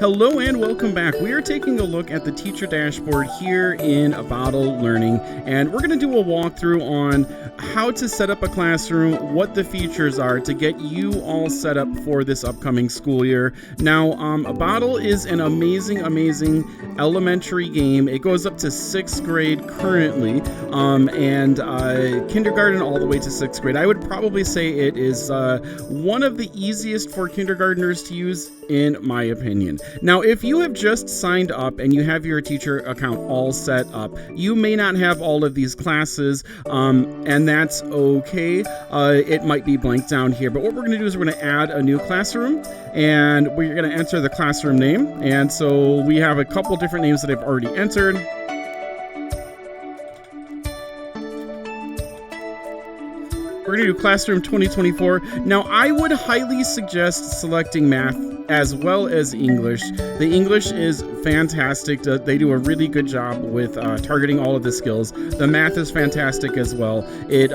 Hello and welcome back. We are taking a look at the teacher dashboard here in Boddle Learning, and we're going to do a walkthrough on how to set up a classroom, what the features are to get you all set up for this upcoming school year. Now, Boddle is an amazing elementary game. It goes up to 6th grade currently, and kindergarten all the way to 6th grade. I would probably say it is one of the easiest for kindergartners to use, in my opinion. Now, if you have just signed up and you have your teacher account all set up, you may not have all of these classes, and that's okay. It might be blank down here, but what we're going to do is we're going to add a new classroom, and we're going to enter the classroom name. And so we have a couple different names that I've already entered. We're going to do Classroom 2024. Now, I would highly suggest selecting math as well as English. The English is fantastic. They do a really good job with targeting all of the skills. The math is fantastic as well. It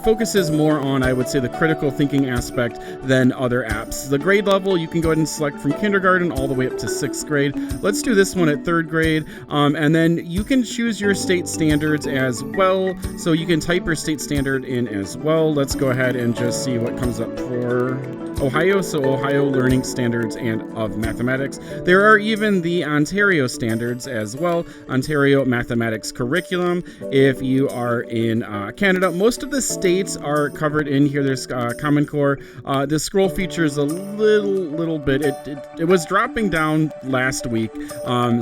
focuses more on, I would say, the critical thinking aspect than other apps. The grade level, you can go ahead and select from kindergarten all the way up to 6th grade. Let's do this one at 3rd grade. And then you can choose your state standards as well. So you can type your state standard in as well. Let's go ahead and just see what comes up for Ohio. So Ohio Learning Standards and of Mathematics. There are even the Ontario standards as well. Ontario Mathematics Curriculum. If you are in Canada, most of the states are covered in here. There's Common Core. The scroll features a little bit. It was dropping down last week,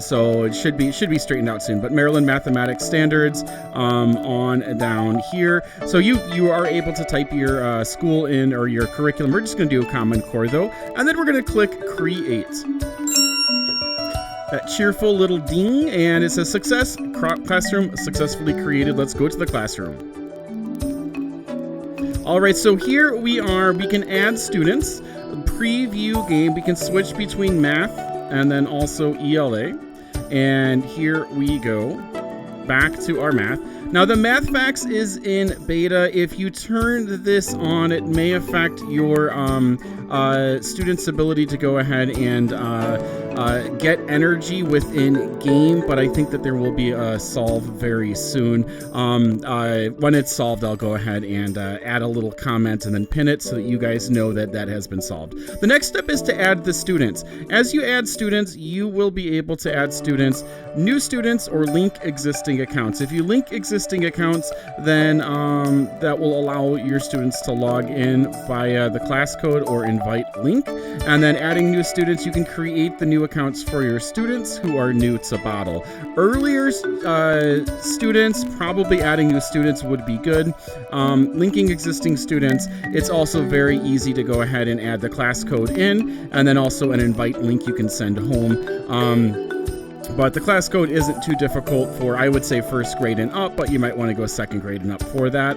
so it should be straightened out soon. But Maryland Mathematics Standards on down here. So you are able to type your school in or your curriculum. We're just going to do a Common Core though, and then we're going to click Create. That cheerful little ding, and it says success, classroom successfully created. Let's go to the classroom. All right, so here we are. We can add students, preview game. We can switch between math and then also ELA. And here we go back to our math. Now, the Math Facts is in beta. If you turn this on, it may affect your students' ability to go ahead and get energy within game, but I think that there will be a solve very soon. When it's solved, I'll go ahead and add a little comment and then pin it so that you guys know that that has been solved. The next step is to add the students. As you add students, you will be able to add students, new students, or link existing accounts. If you link existing accounts, then that will allow your students to log in via the class code or invite link. And then adding new students, you can create the new accounts for your students who are new to Boddle. Earlier students, probably adding new students would be good. Linking existing students, it's also very easy to go ahead and add the class code in, and then also an invite link you can send home. But the class code isn't too difficult for, I would say, 1st grade and up, but you might want to go 2nd grade and up for that.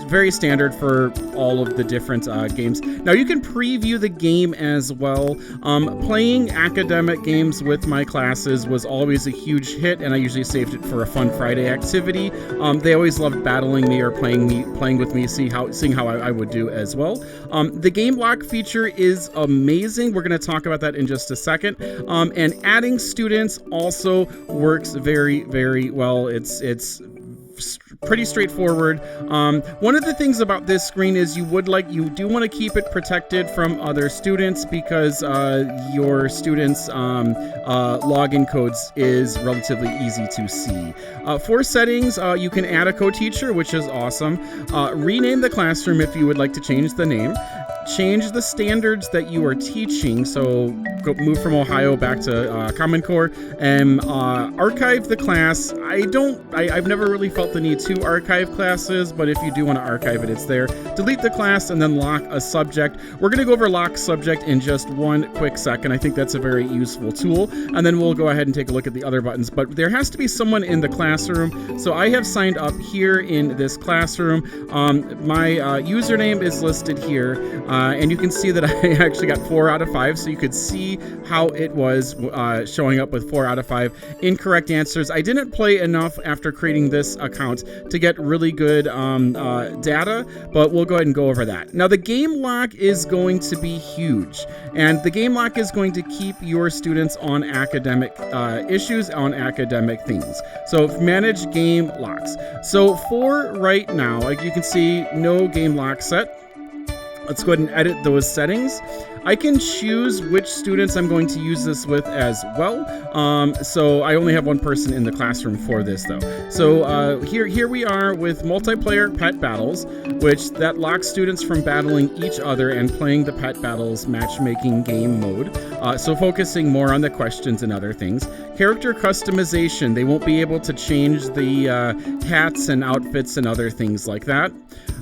Very standard for all of the different games. Now, you can preview the game as well. Playing academic games with my classes was always a huge hit, and I usually saved it for a fun Friday activity. They always loved battling me or playing with me, seeing how I would do as well. The game block feature is amazing. We're going to talk about that in just a second. And adding students also works very well. It's pretty straightforward. One of the things about this screen is you do want to keep it protected from other students because your students' login codes is relatively easy to see. For settings, you can add a co-teacher, which is awesome. Rename the classroom if you would like to change the name. Change the standards that you are teaching, so move from Ohio back to Common Core, and archive the class. I've never really felt the need to archive classes, but if you do want to archive it, it's there. Delete the class and then lock a subject. We're going to go over lock subject in just one quick second. I think that's a very useful tool, and then we'll go ahead and take a look at the other buttons, but there has to be someone in the classroom, so I have signed up here in this classroom. My username is listed here. And you can see that I actually got 4 out of 5, so you could see how it was showing up with 4 out of 5 incorrect answers. I didn't play enough after creating this account to get really good data, but we'll go ahead and go over that. Now, the game lock is going to be huge, and the game lock is going to keep your students on academic issues, on academic things. So manage game locks. So for right now, like you can see, no game lock set. Let's go ahead and edit those settings. I can choose which students I'm going to use this with as well. So I only have one person in the classroom for this though. So here we are with multiplayer pet battles, which that locks students from battling each other and playing the pet battles matchmaking game mode. So focusing more on the questions and other things. Character customization, they won't be able to change the hats and outfits and other things like that.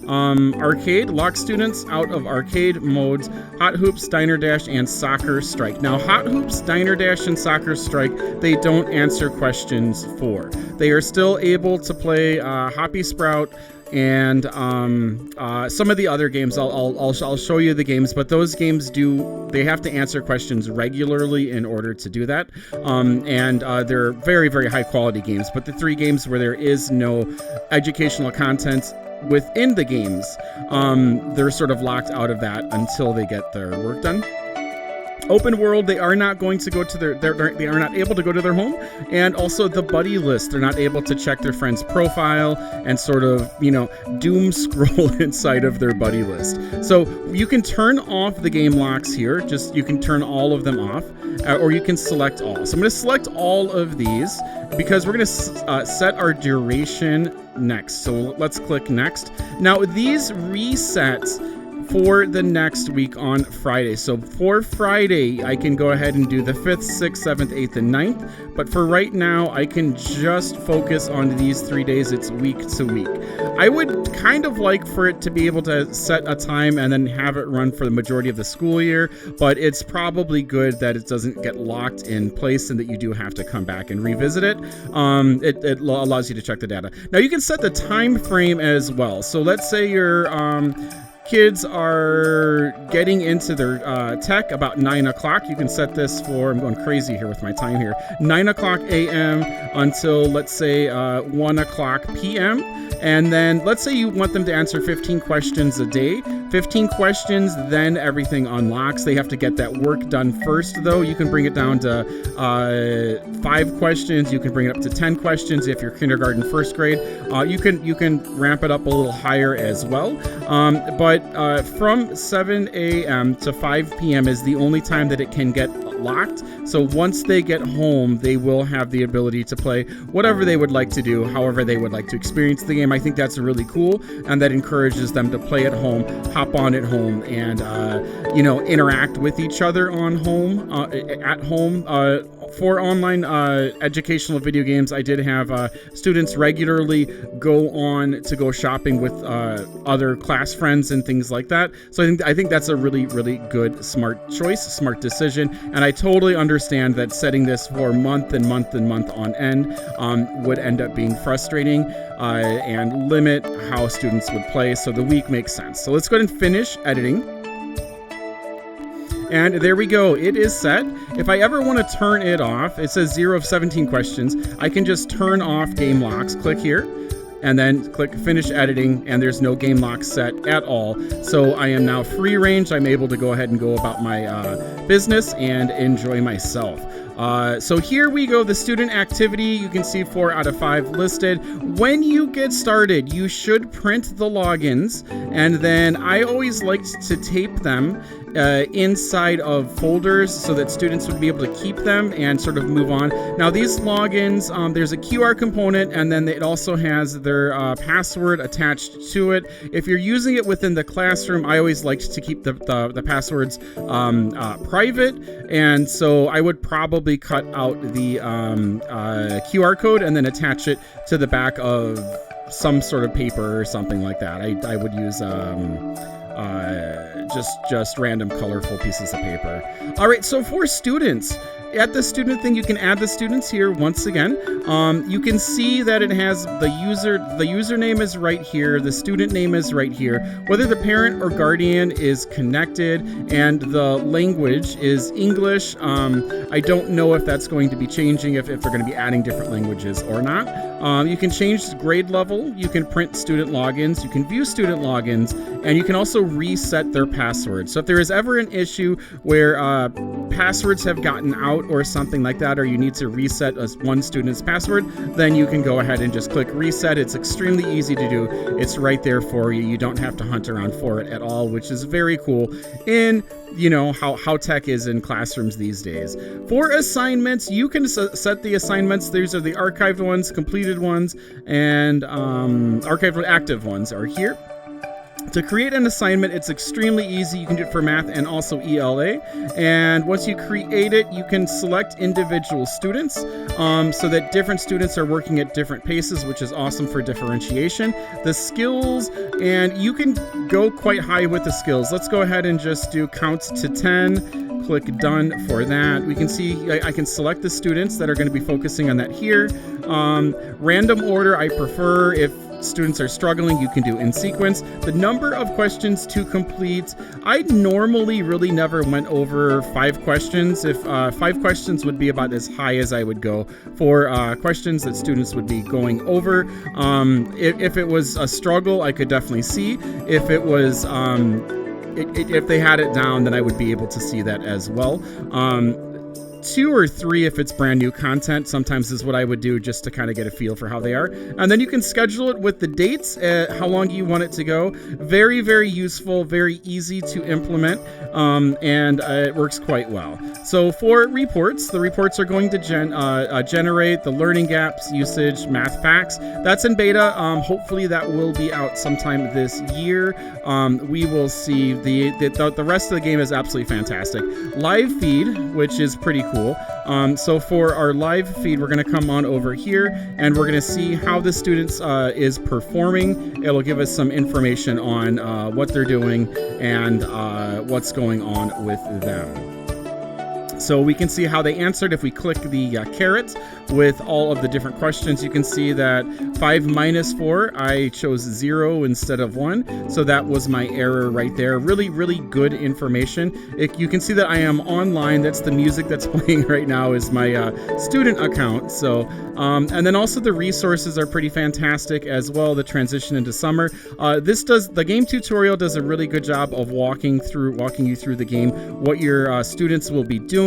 Arcade, lock students out of arcade modes, Hot Hoops, Diner Dash, and Soccer Strike. Now, Hot Hoops, Diner Dash, and Soccer Strike, they don't answer questions for. They are still able to play Hoppy Sprout and some of the other games. I'll show you the games, but those games they have to answer questions regularly in order to do that. And they're very, very high quality games. But the 3 games where there is no educational content within the games, they're sort of locked out of that until they get their work done. Open world, they are not going to go to they are not able to go to their home, and also the buddy list, they're not able to check their friend's profile and sort of, doom scroll inside of their buddy list. So you can turn off the game locks here, you can turn all of them off, or you can select all. So I'm going to select all of these because we're going to set our duration next. So let's click next. Now these reset for the next week on Friday. So for Friday, I can go ahead and do the 5th, 6th, 7th, 8th, and 9th. But for right now, I can just focus on these 3 days. It's week to week. I would kind of like for it to be able to set a time and then have it run for the majority of the school year. But it's probably good that it doesn't get locked in place and that you do have to come back and revisit it. It allows you to check the data. Now you can set the time frame as well. So let's say you're kids are getting into their tech about 9 o'clock. You can set this for, I'm going crazy here with my time here, 9 o'clock a.m. until, let's say, 1 o'clock p.m. And then let's say you want them to answer 15 questions a day. 15 questions, then everything unlocks. They have to get that work done first, though. You can bring it down to 5 questions. You can bring it up to 10 questions if you're kindergarten, first grade. You can ramp it up a little higher as well. But from 7 a.m. to 5 p.m. is the only time that it can get locked. So once they get home, they will have the ability to play whatever they would like to do, however they would like to experience the game. I think that's really cool, and that encourages them to play at home, hop on at home, and interact with each other on home, at home. For online educational video games, I did have students regularly go shopping with other class friends and things like that. So I think that's a really, really good, smart choice, smart decision. And I totally understand that setting this for month and month and month on end would end up being frustrating and limit how students would play. So the week makes sense. So let's go ahead and finish editing. And there we go. It is set. If I ever want to turn it off, it says 0 of 17 questions. I can just turn off game locks. Click here and then click finish editing, and there's no game lock set at all. So I am now free range. I'm able to go ahead and go about my business and enjoy myself. So here we go, the student activity. You can see 4 out of 5 listed. When you get started, you should print the logins, and then I always liked to tape them inside of folders so that students would be able to keep them and sort of move on. Now these logins, there's a QR component, and then it also has their password attached to it. If you're using it within the classroom, I always liked to keep the passwords private, and so I would probably cut out the QR code and then attach it to the back of some sort of paper or something like that. I would use just random colorful pieces of paper. All right, so for students, at the student thing, you can add the students here once again. You can see that it has the username is right here, the student name is right here, whether the parent or guardian is connected, and the language is English. I don't know if that's going to be changing, if they're going to be adding different languages or not. You can change grade level, you can print student logins, you can view student logins, and you can also reset their password. So if there is ever an issue where passwords have gotten out or something like that, or you need to reset one student's password, then you can go ahead and just click reset. It's extremely easy to do. It's right there for you. You don't have to hunt around for it at all, which is very cool in how tech is in classrooms these days. For assignments, you can set the assignments. These are the archived ones, completed ones, and archived active ones are here. To create an assignment, it's extremely easy. You can do it for math and also ELA. And once you create it, you can select individual students so that different students are working at different paces, which is awesome for differentiation. The skills, and you can go quite high with the skills. Let's go ahead and just do count to 10. Click done for that. We can see I can select the students that are going to be focusing on that here. Random order I prefer. If students are struggling, you can do in sequence. The number of questions to complete, I normally really never went over 5 questions. If 5 questions would be about as high as I would go for questions that students would be going over. If it was a struggle, I could definitely see. If it was if they had it down, then I would be able to see that as well. 2 or 3 if it's brand new content sometimes is what I would do, just to kind of get a feel for how they are. And then you can schedule it with the dates, how long you want it to go. Very, very useful, very easy to implement, and it works quite well. So for reports, the reports are going to generate the learning gaps, usage, math facts. That's in beta. Hopefully that will be out sometime this year. We will see. The rest of the game is absolutely fantastic. Live feed, which is pretty cool. So for our live feed, we're going to come on over here and we're going to see how the students is performing. It'll give us some information on what they're doing and what's going on with them. So we can see how they answered. If we click the caret with all of the different questions, you can see that 5 minus 4, I chose 0 instead of 1. So that was my error right there. Really, really good information. You can see that I am online. That's the music that's playing right now is my student account. So, and then also the resources are pretty fantastic as well. The transition into summer. The game tutorial does a really good job of walking you through the game, what your students will be doing,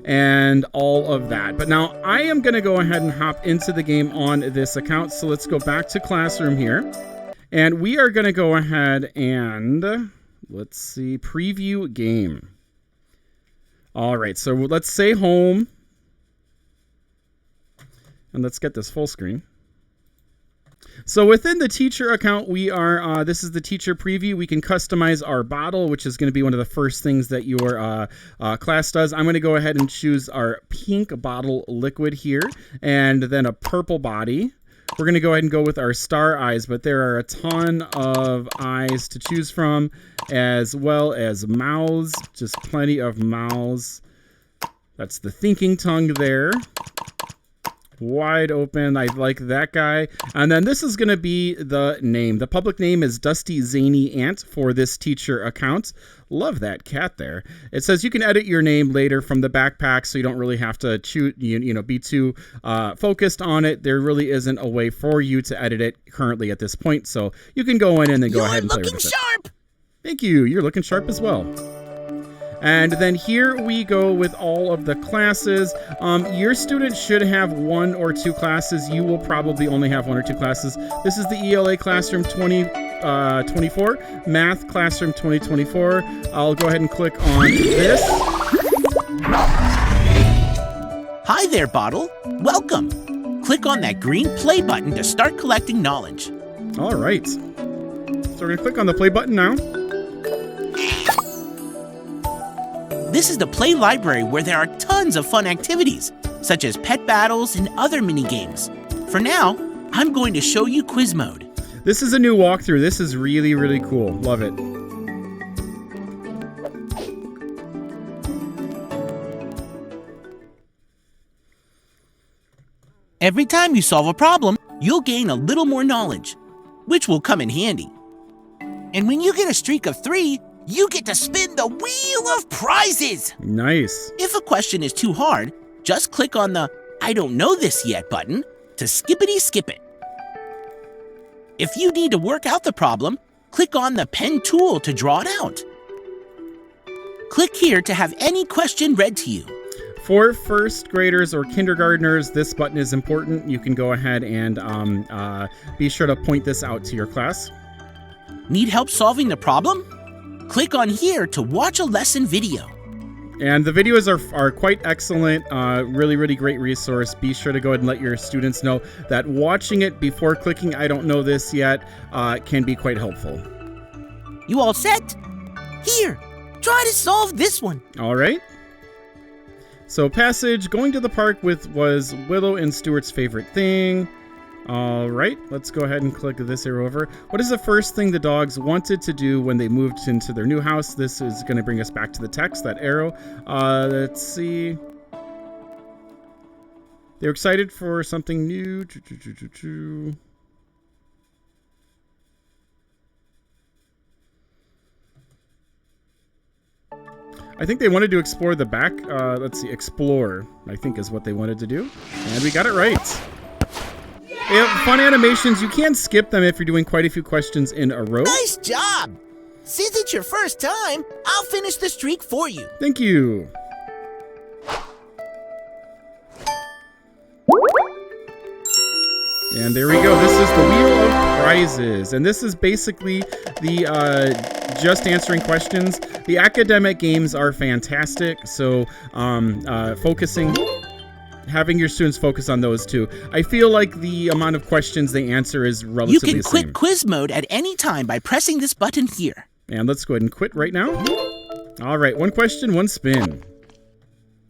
and all of that. But now I am going to go ahead and hop into the game on this account. So let's go back to Classroom here. And we are going to go ahead and, let's see, preview game. All right, so let's say home. And let's get this full screen. So within the teacher account, we are, this is the teacher preview. We can customize our bottle, which is going to be one of the first things that your class does. I'm going to go ahead and choose our pink bottle liquid here, and then a purple body. We're going to go ahead and go with our star eyes, but there are a ton of eyes to choose from, as well as mouths, just plenty of mouths. That's the thinking tongue there. Wide open. I like that guy. And then this is going to be the name. The public name is Dusty Zany Ant for this teacher account. Love that cat there. It says you can edit your name later from the backpack, so you don't really have to be too focused on it. There really isn't a way for you to edit it currently at this point, so you can go in and then go ahead and play with it. You're looking sharp! Thank you. You're looking sharp as well. And then here we go with all of the classes. Your student should have 1 or 2 classes. You will probably only have 1 or 2 classes. This is the ELA Classroom 2024, Math Classroom 2024. I'll go ahead and click on this. Hi there, Boddle. Welcome. Click on that green play button to start collecting knowledge. All right. So we're going to click on the play button now. This is the Play Library where there are tons of fun activities, such as pet battles and other mini-games. For now, I'm going to show you quiz mode. This is a new walkthrough. This is really, really cool. Love it. Every time you solve a problem, you'll gain a little more knowledge, which will come in handy. And when you get a streak of 3, you get to spin the wheel of prizes! Nice. If a question is too hard, just click on the I don't know this yet button to skippity skip it. If you need to work out the problem, click on the pen tool to draw it out. Click here to have any question read to you. For first graders or kindergartners, this button is important. You can go ahead and be sure to point this out to your class. Need help solving the problem? Click on here to watch a lesson video. And the videos are quite excellent, really, really great resource. Be sure to go ahead and let your students know that watching it before clicking I don't know this yet can be quite helpful. You all set? Here, try to solve this one. All right. So passage, going to the park was Willow and Stuart's favorite thing. All right, let's go ahead and click this arrow over. What is the first thing the dogs wanted to do when they moved into their new house? This is going to bring us back to the text, that arrow. Let's see. They're excited for something new. I think they wanted to explore the back. Let's see, explore, I think is what they wanted to do. And we got it right. They have fun animations. You can skip them if you're doing quite a few questions in a row. Nice job! Since it's your first time, I'll finish the streak for you. Thank you. And there we go. This is the Wheel of Prizes. And this is basically the just answering questions. The academic games are fantastic. So having your students focus on those too. I feel like the amount of questions they answer is relatively the same. You can quit quiz mode at any time by pressing this button here. And let's go ahead and quit right now. All right, one question, one spin.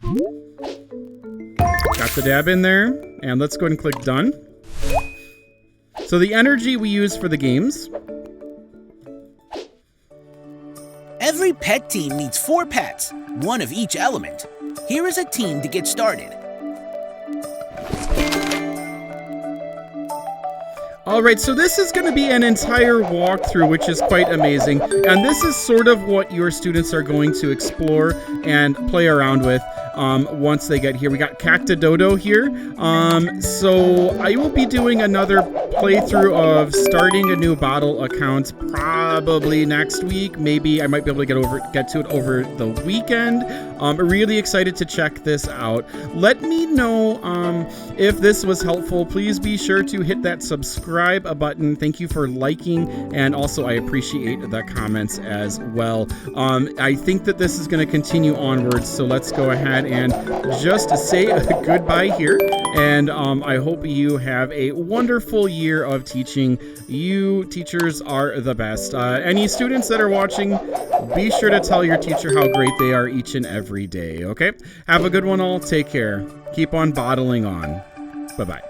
Got the dab in there. And let's go ahead and click done. So the energy we use for the games. Every pet team needs 4 pets, one of each element. Here is a team to get started. All right, so this is going to be an entire walkthrough, which is quite amazing. And this is sort of what your students are going to explore and play around with once they get here. We got Cactadodo here. So I will be doing another playthrough of starting a new Boddle account probably next week. Maybe I might be able to get to it over the weekend. I'm really excited to check this out. Let me know if this was helpful. Please be sure to hit that subscribe button. Thank you for liking, and also I appreciate the comments as well. I think that this is going to continue onwards, so let's go ahead and just say goodbye here. And I hope you have a wonderful year of teaching. You teachers are the best. Any students that are watching, be sure to tell your teacher how great they are each and every day, okay? Have a good one all. Take care. Keep on bottling on. Bye-bye.